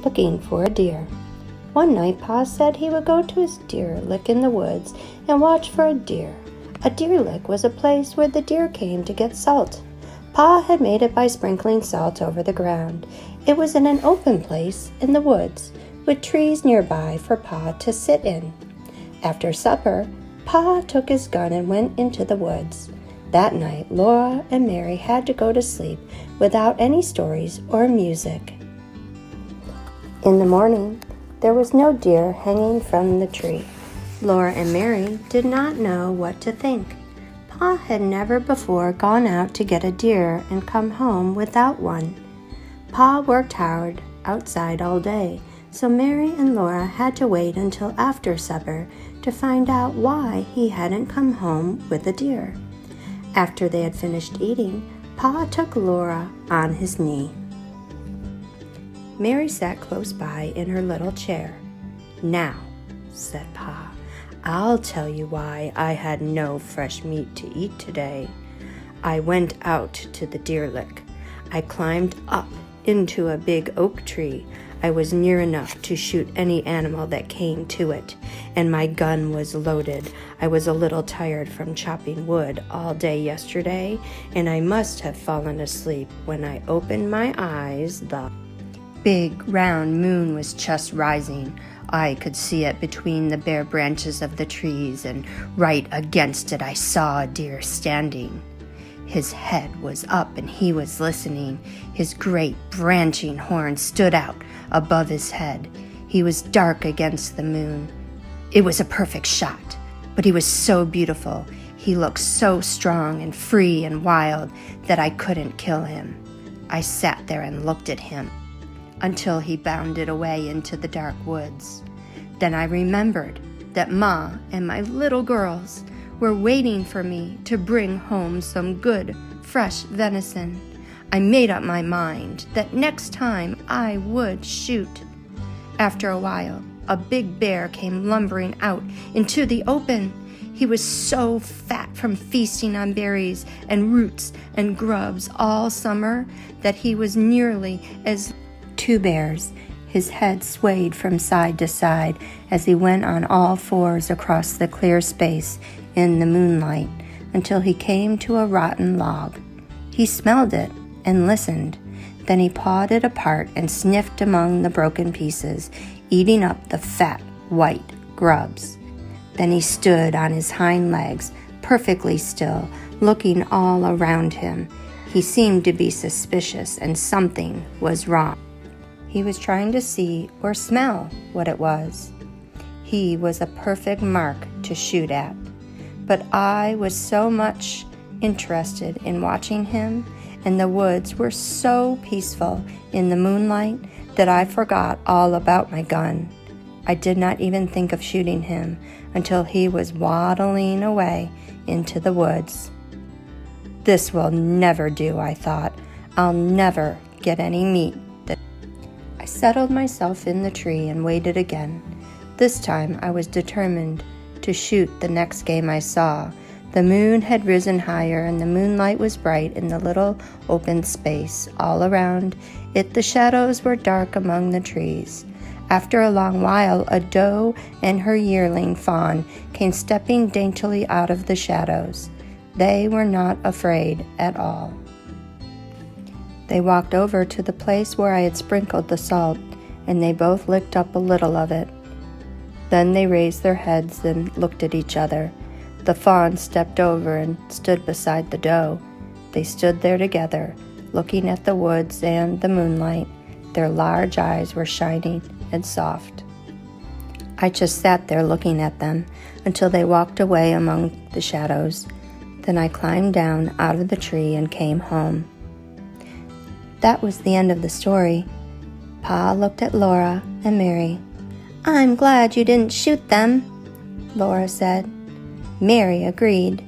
looking for a deer. One night Pa said he would go to his deer lick in the woods and watch for a deer. A deer lick was a place where the deer came to get salt. Pa had made it by sprinkling salt over the ground. It was in an open place in the woods, with trees nearby for Pa to sit in. After supper, Pa took his gun and went into the woods. That night, Laura and Mary had to go to sleep without any stories or music. In the morning, there was no deer hanging from the tree. Laura and Mary did not know what to think. Pa had never before gone out to get a deer and come home without one. Pa worked hard outside all day, so Mary and Laura had to wait until after supper to find out why he hadn't come home with a deer. After they had finished eating, Pa took Laura on his knee. Mary sat close by in her little chair. "Now," said Pa, "I'll tell you why I had no fresh meat to eat today. I went out to the deer lick. I climbed up into a big oak tree. I was near enough to shoot any animal that came to it, and my gun was loaded. I was a little tired from chopping wood all day yesterday, and I must have fallen asleep when I opened my eyes. The big round moon was just rising. I could see it between the bare branches of the trees, and right against it I saw a deer standing. His head was up and he was listening. His great branching horn stood out above his head. He was dark against the moon. It was a perfect shot, but he was so beautiful. He looked so strong and free and wild that I couldn't kill him. I sat there and looked at him until he bounded away into the dark woods. Then I remembered that Ma and my little girls were waiting for me to bring home some good, fresh venison. I made up my mind that next time I would shoot. After a while, a big bear came lumbering out into the open. He was so fat from feasting on berries and roots and grubs all summer that he was nearly as two bears. His head swayed from side to side as he went on all fours across the clear space in the moonlight until he came to a rotten log. He smelled it and listened. Then he pawed it apart and sniffed among the broken pieces, eating up the fat, white grubs. Then he stood on his hind legs, perfectly still, looking all around him. He seemed to be suspicious, and something was wrong. He was trying to see or smell what it was. He was a perfect mark to shoot at. But I was so much interested in watching him, and the woods were so peaceful in the moonlight that I forgot all about my gun. I did not even think of shooting him until he was waddling away into the woods. This will never do, I thought. I'll never get any meat. I settled myself in the tree and waited again. This time I was determined to shoot the next game I saw. The moon had risen higher and the moonlight was bright in the little open space. All around it the shadows were dark among the trees. After a long while, a doe and her yearling fawn came stepping daintily out of the shadows. They were not afraid at all. They walked over to the place where I had sprinkled the salt, and they both licked up a little of it. Then they raised their heads and looked at each other. The fawn stepped over and stood beside the doe. They stood there together, looking at the woods and the moonlight. Their large eyes were shining and soft. I just sat there looking at them until they walked away among the shadows. Then I climbed down out of the tree and came home. That was the end of the story. Pa looked at Laura and Mary. "I'm glad you didn't shoot them," Laura said. Mary agreed.